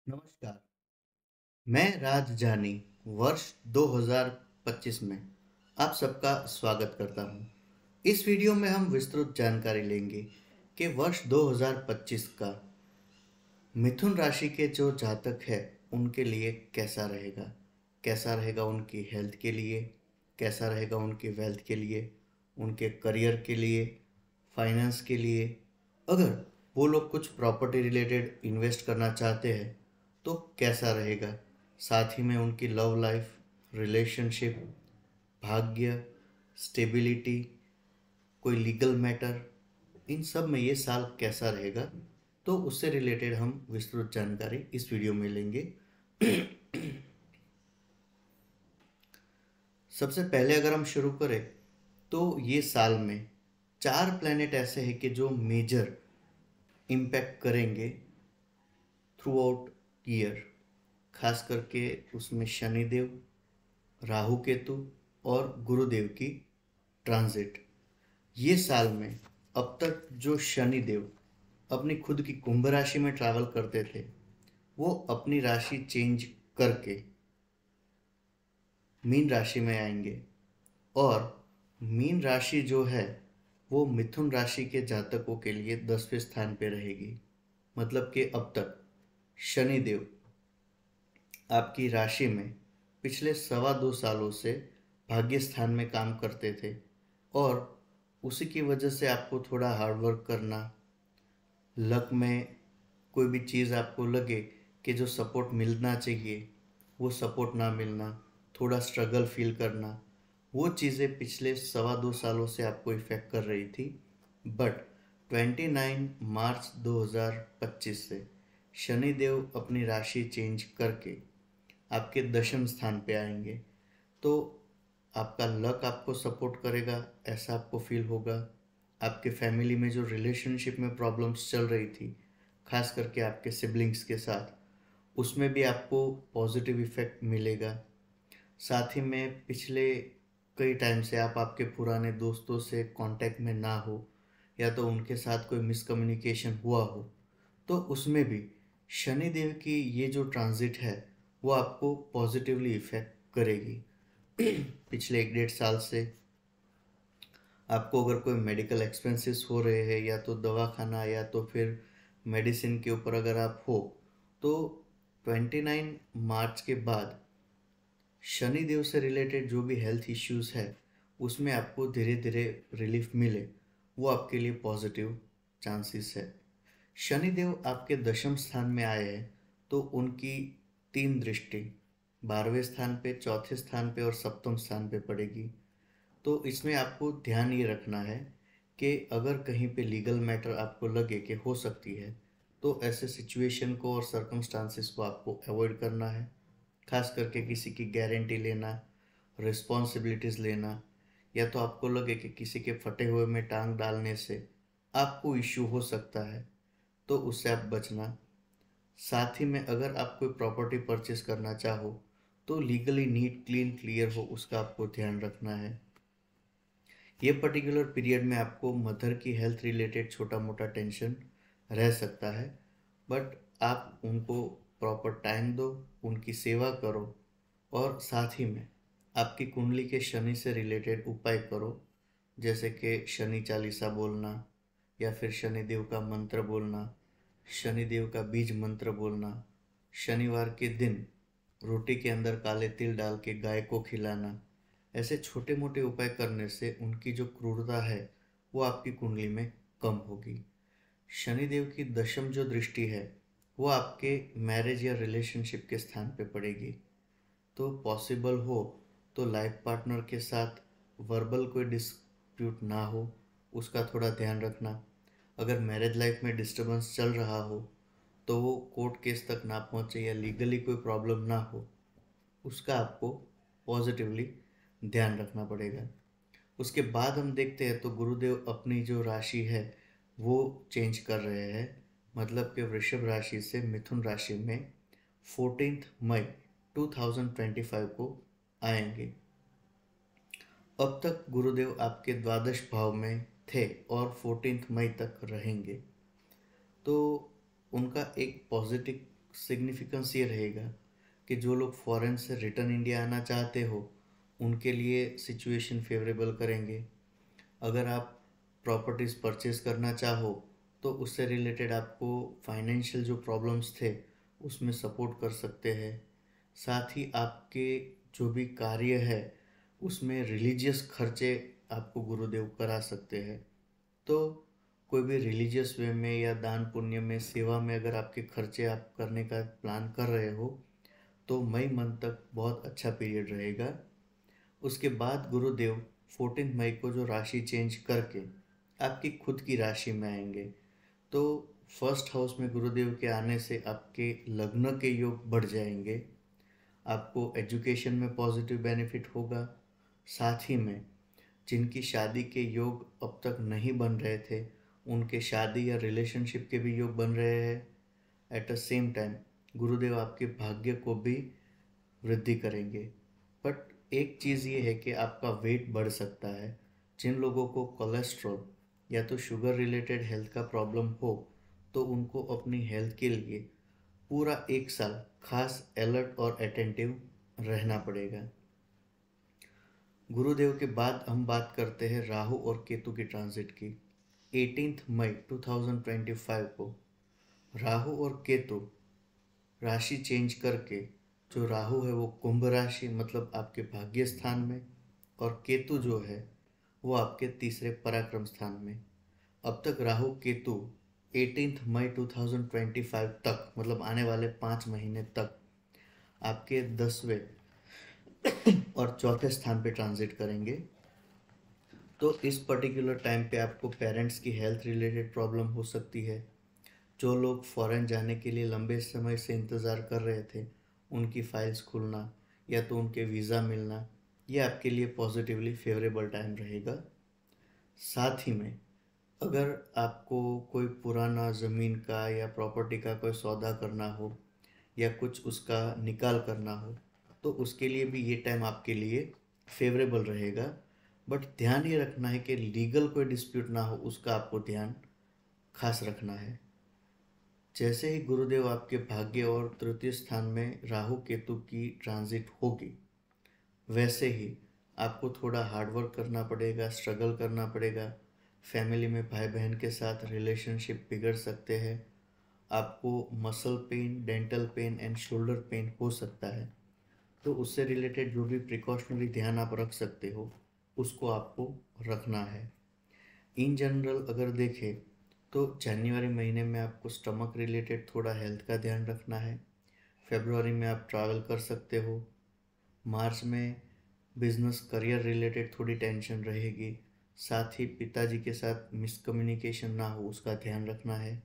नमस्कार। मैं राज जानी वर्ष 2025 में आप सबका स्वागत करता हूं। इस वीडियो में हम विस्तृत जानकारी लेंगे कि वर्ष 2025 का मिथुन राशि के जो जातक है उनके लिए कैसा रहेगा उनकी हेल्थ के लिए, कैसा रहेगा उनकी वेल्थ के लिए, उनके करियर के लिए, फाइनेंस के लिए। अगर वो लोग कुछ प्रॉपर्टी रिलेटेड इन्वेस्ट करना चाहते हैं तो कैसा रहेगा, साथ ही में उनकी लव लाइफ, रिलेशनशिप, भाग्य, स्टेबिलिटी, कोई लीगल मैटर, इन सब में ये साल कैसा रहेगा, तो उससे रिलेटेड हम विस्तृत जानकारी इस वीडियो में लेंगे। सबसे पहले अगर हम शुरू करें तो ये साल में 4 प्लैनेट ऐसे हैं कि जो मेजर इम्पैक्ट करेंगे थ्रू आउट ईयर। खास करके उसमें शनिदेव, राहु केतु और गुरुदेव की ट्रांजिट। ये साल में अब तक जो शनिदेव अपनी खुद की कुंभ राशि में ट्रैवल करते थे वो अपनी राशि चेंज करके मीन राशि में आएंगे, और मीन राशि जो है वो मिथुन राशि के जातकों के लिए 10वें स्थान पे रहेगी। मतलब कि अब तक शनिदेव आपकी राशि में पिछले 2.25 सालों से भाग्य स्थान में काम करते थे, और उसी की वजह से आपको थोड़ा हार्डवर्क करना, लक में कोई भी चीज़ आपको लगे कि जो सपोर्ट मिलना चाहिए वो सपोर्ट ना मिलना, थोड़ा स्ट्रगल फील करना, वो चीज़ें पिछले 2.25 सालों से आपको इफ़ेक्ट कर रही थी। बट 29 मार्च 2025 से शनिदेव अपनी राशि चेंज करके आपके 10वें स्थान पे आएंगे, तो आपका लक आपको सपोर्ट करेगा, ऐसा आपको फील होगा। आपके फैमिली में जो रिलेशनशिप में प्रॉब्लम्स चल रही थी, खास करके आपके सिबलिंग्स के साथ, उसमें भी आपको पॉजिटिव इफेक्ट मिलेगा। साथ ही में पिछले कई टाइम से आप आपके पुराने दोस्तों से कांटेक्ट में ना हो, या तो उनके साथ कोई मिसकम्युनिकेशन हुआ हो, तो उसमें भी शनिदेव की ये जो ट्रांजिट है वो आपको पॉजिटिवली इफेक्ट करेगी। पिछले 1 डेढ़ साल से आपको अगर कोई मेडिकल एक्सपेंसेस हो रहे हैं, या तो दवाखाना या तो फिर मेडिसिन के ऊपर अगर आप हो, तो 29 मार्च के बाद शनिदेव से रिलेटेड जो भी हेल्थ इश्यूज है उसमें आपको धीरे धीरे रिलीफ मिले, वो आपके लिए पॉजिटिव चांसेस है। शनिदेव आपके 10वें स्थान में आए हैं तो उनकी 3 दृष्टि 12वें स्थान पे, चौथे स्थान पे और सप्तम स्थान पे पड़ेगी। तो इसमें आपको ध्यान ये रखना है कि अगर कहीं पे लीगल मैटर आपको लगे कि हो सकती है, तो ऐसे सिचुएशन को और सर्कमस्टांसिस को आपको अवॉइड करना है। खास करके किसी की गारंटी लेना, रिस्पॉन्सिबिलिटीज़ लेना, या तो आपको लगे कि किसी के फटे हुए में टांग डालने से आपको इश्यू हो सकता है, तो उससे आप बचना। साथ ही में अगर आप कोई प्रॉपर्टी परचेस करना चाहो तो लीगली नीट, क्लीन, क्लियर हो, उसका आपको ध्यान रखना है। ये पर्टिकुलर पीरियड में आपको मदर की हेल्थ रिलेटेड छोटा मोटा टेंशन रह सकता है, बट आप उनको प्रॉपर टाइम दो, उनकी सेवा करो, और साथ ही में आपकी कुंडली के शनि से रिलेटेड उपाय करो, जैसे कि शनि चालीसा बोलना, या फिर शनिदेव का मंत्र बोलना, शनिदेव का बीज मंत्र बोलना, शनिवार के दिन रोटी के अंदर काले तिल डाल के गाय को खिलाना। ऐसे छोटे मोटे उपाय करने से उनकी जो क्रूरता है वो आपकी कुंडली में कम होगी। शनिदेव की 10वीं जो दृष्टि है वो आपके मैरिज या रिलेशनशिप के स्थान पे पड़ेगी। तो पॉसिबल हो तो लाइफ पार्टनर के साथ वर्बल कोई डिस्प्यूट ना हो, उसका थोड़ा ध्यान रखना। अगर मैरिज लाइफ में डिस्टरबेंस चल रहा हो तो वो कोर्ट केस तक ना पहुँचे या लीगली कोई प्रॉब्लम ना हो, उसका आपको पॉजिटिवली ध्यान रखना पड़ेगा। उसके बाद हम देखते हैं तो गुरुदेव अपनी जो राशि है वो चेंज कर रहे हैं। मतलब कि वृषभ राशि से मिथुन राशि में 14 मई 2025 को आएंगे। अब तक गुरुदेव आपके द्वादश भाव में थे और 14 मई तक रहेंगे। तो उनका एक पॉजिटिव सिग्निफिकेंस ये रहेगा कि जो लोग फॉरेन से रिटर्न इंडिया आना चाहते हो उनके लिए सिचुएशन फेवरेबल करेंगे। अगर आप प्रॉपर्टीज़ परचेज करना चाहो तो उससे रिलेटेड आपको फाइनेंशियल जो प्रॉब्लम्स थे उसमें सपोर्ट कर सकते हैं। साथ ही आपके जो भी कार्य है उसमें रिलीजियस खर्चे आपको गुरुदेव करा सकते हैं। तो कोई भी रिलीजियस वे में या दान पुण्य में सेवा में अगर आपके खर्चे आप करने का प्लान कर रहे हो तो मई मंथ तक बहुत अच्छा पीरियड रहेगा। उसके बाद गुरुदेव 14 मई को जो राशि चेंज करके आपकी खुद की राशि में आएंगे, तो फर्स्ट हाउस में गुरुदेव के आने से आपके लग्न के योग बढ़ जाएंगे। आपको एजुकेशन में पॉजिटिव बेनिफिट होगा। साथ ही में जिनकी शादी के योग अब तक नहीं बन रहे थे उनके शादी या रिलेशनशिप के भी योग बन रहे हैं। एट द सेम टाइम गुरुदेव आपके भाग्य को भी वृद्धि करेंगे। बट एक चीज़ ये है कि आपका वेट बढ़ सकता है। जिन लोगों को कोलेस्ट्रॉल या तो शुगर रिलेटेड हेल्थ का प्रॉब्लम हो तो उनको अपनी हेल्थ के लिए पूरा एक साल खास अलर्ट और अटेंटिव रहना पड़ेगा। गुरुदेव के बाद हम बात करते हैं राहु और केतु की ट्रांजिट की। 18 मई 2025 को राहु और केतु राशि चेंज करके, जो राहु है वो कुंभ राशि मतलब आपके भाग्य स्थान में और केतु जो है वो आपके तीसरे पराक्रम स्थान में। अब तक राहु केतु 18 मई 2025 तक मतलब आने वाले 5 महीने तक आपके 10वें और चौथे स्थान पे ट्रांजिट करेंगे। तो इस पर्टिकुलर टाइम पे आपको पेरेंट्स की हेल्थ रिलेटेड प्रॉब्लम हो सकती है। जो लोग फॉरेन जाने के लिए लंबे समय से इंतज़ार कर रहे थे उनकी फाइल्स खुलना या तो उनके वीज़ा मिलना, ये आपके लिए पॉजिटिवली फेवरेबल टाइम रहेगा। साथ ही में अगर आपको कोई पुराना ज़मीन का या प्रॉपर्टी का कोई सौदा करना हो या कुछ उसका निकाल करना हो तो उसके लिए भी ये टाइम आपके लिए फेवरेबल रहेगा। बट ध्यान ये रखना है कि लीगल कोई डिस्प्यूट ना हो, उसका आपको ध्यान खास रखना है। जैसे ही गुरुदेव आपके भाग्य और तृतीय स्थान में राहु केतु की ट्रांजिट होगी वैसे ही आपको थोड़ा हार्डवर्क करना पड़ेगा, स्ट्रगल करना पड़ेगा। फैमिली में भाई बहन के साथ रिलेशनशिप बिगड़ सकते हैं। आपको muscle pain, dental pen and shoulder pain हो सकता है। तो उससे रिलेटेड जो भी प्रिकॉशनरी ध्यान आप रख सकते हो उसको आपको रखना है। इन जनरल अगर देखें तो जनवरी महीने में आपको स्टमक रिलेटेड थोड़ा हेल्थ का ध्यान रखना है। फरवरी में आप ट्रैवल कर सकते हो। मार्च में बिजनेस करियर रिलेटेड थोड़ी टेंशन रहेगी। साथ ही पिताजी के साथ मिसकम्युनिकेशन ना हो उसका ध्यान रखना है।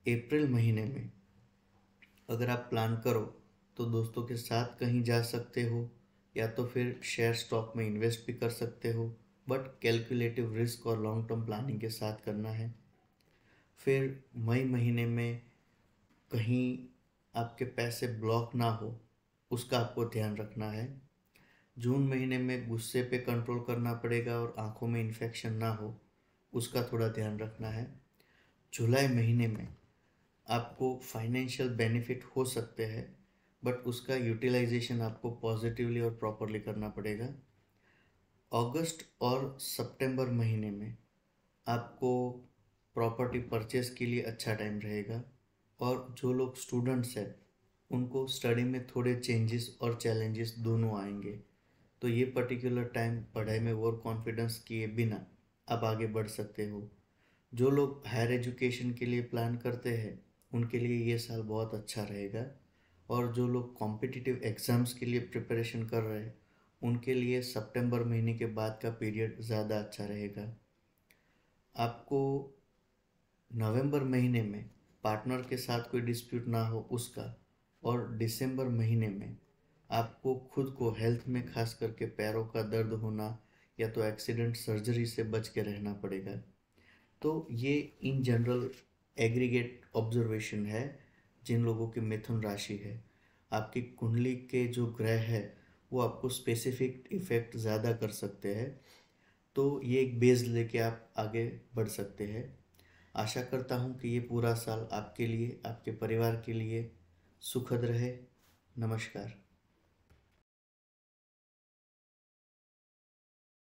अप्रैल महीने में अगर आप प्लान करो तो दोस्तों के साथ कहीं जा सकते हो या तो फिर शेयर स्टॉक में इन्वेस्ट भी कर सकते हो, बट कैलकुलेटिव रिस्क और लॉन्ग टर्म प्लानिंग के साथ करना है। फिर मई महीने में कहीं आपके पैसे ब्लॉक ना हो उसका आपको ध्यान रखना है। जून महीने में गुस्से पे कंट्रोल करना पड़ेगा और आंखों में इन्फेक्शन ना हो उसका थोड़ा ध्यान रखना है। जुलाई महीने में आपको फाइनेंशियल बेनिफिट हो सकते हैं बट उसका यूटिलाइजेशन आपको पॉजिटिवली और प्रॉपरली करना पड़ेगा। अगस्त और सितंबर महीने में आपको प्रॉपर्टी परचेस के लिए अच्छा टाइम रहेगा और जो लोग स्टूडेंट्स हैं उनको स्टडी में थोड़े चेंजेस और चैलेंजेस दोनों आएंगे। तो ये पर्टिकुलर टाइम पढ़ाई में और कॉन्फिडेंस किए बिना आप आगे बढ़ सकते हो। जो लोग हायर एजुकेशन के लिए प्लान करते हैं उनके लिए ये साल बहुत अच्छा रहेगा और जो लोग कॉम्पिटिटिव एग्ज़ाम्स के लिए प्रिपरेशन कर रहे हैं उनके लिए सितंबर महीने के बाद का पीरियड ज़्यादा अच्छा रहेगा। आपको नवंबर महीने में पार्टनर के साथ कोई डिस्प्यूट ना हो उसका, और दिसंबर महीने में आपको खुद को हेल्थ में खास करके पैरों का दर्द होना या तो एक्सीडेंट सर्जरी से बच के रहना पड़ेगा। तो ये इन जनरल एग्रीगेट ऑब्जर्वेशन है जिन लोगों की मिथुन राशि है। आपकी कुंडली के जो ग्रह है वो आपको स्पेसिफिक इफ़ेक्ट ज़्यादा कर सकते हैं। तो ये एक बेस लेके आप आगे बढ़ सकते हैं। आशा करता हूँ कि ये पूरा साल आपके लिए, आपके परिवार के लिए सुखद रहे। नमस्कार।